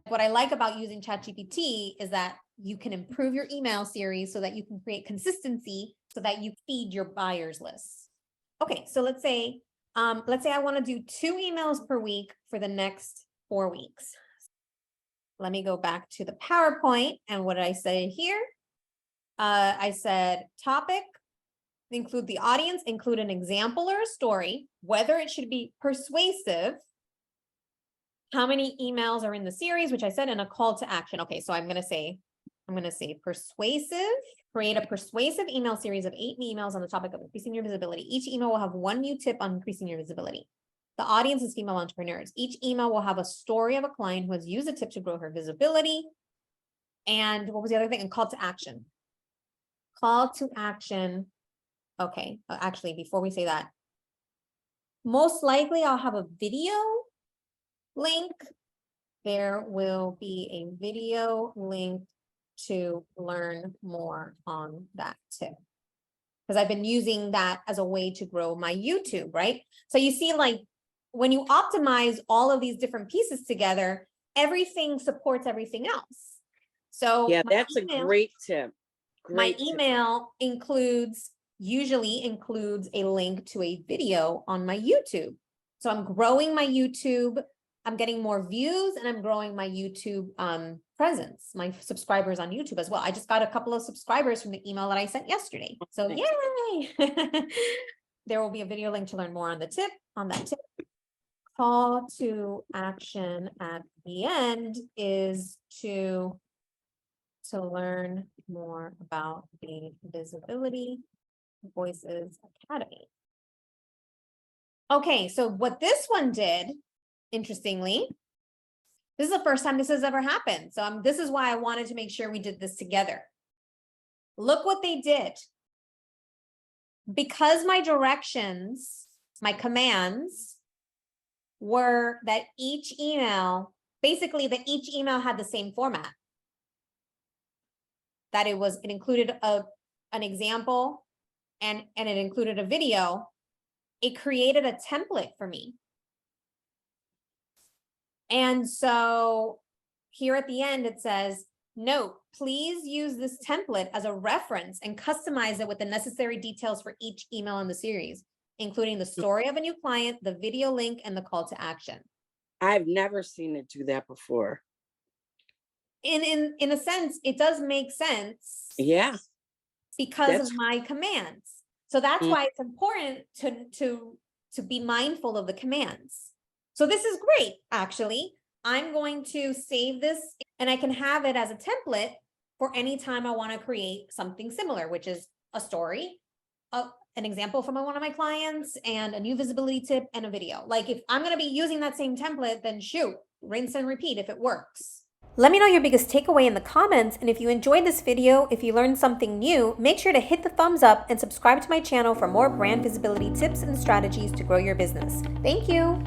What I like about using ChatGPT is that you can improve your email series so that you can create consistency so that you feed your buyers list. Okay, so let's say I want to do 2 emails per week for the next 4 weeks. Let me go back to the PowerPoint. And what did I say here? I said topic, include the audience, include an example or a story, whether it should be persuasive, how many emails are in the series, which I said, and a call to action. Okay, so I'm going to say persuasive, create a persuasive email series of 8 emails on the topic of increasing your visibility. Each email will have 1 new tip on increasing your visibility. The audience is female entrepreneurs. Each email will have a story of a client who has used a tip to grow her visibility. And what was the other thing? And call to action. Call to action. Okay, actually, before we say that, most likely I'll have a video link. There will be a video link to learn more on that tip, because I've been using that as a way to grow my YouTube, right? So you see, like, when you optimize all of these different pieces together, everything supports everything else. So yeah, that's a great tip. My email usually includes a link to a video on my YouTube. So I'm growing my YouTube, I'm getting more views, and I'm growing my YouTube presence, my subscribers on YouTube as well. I just got a couple of subscribers from the email that I sent yesterday. So yay! There will be a video link to learn more on that tip. Call to action at the end is to learn more about the Visibility Voices Academy. Okay, so what this one did, interestingly, this is the first time this has ever happened. So this is why I wanted to make sure we did this together. Look what they did. Because my directions, my commands were that each email had the same format. That it included an example and it included a video. It created a template for me. And so here at the end, it says, note, please use this template as a reference and customize it with the necessary details for each email in the series, including the story of a new client, the video link, and the call to action. I've never seen it do that before. In a sense, it does make sense. Yeah. Because of my commands. So that's why it's important to be mindful of the commands. So this is great, actually. I'm going to save this and I can have it as a template for any time I want to create something similar, which is a story, an example from one of my clients, and a new visibility tip and a video. Like, if I'm going to be using that same template, then shoot, rinse and repeat if it works. Let me know your biggest takeaway in the comments, and if you enjoyed this video, if you learned something new, make sure to hit the thumbs up and subscribe to my channel for more brand visibility tips and strategies to grow your business. Thank you.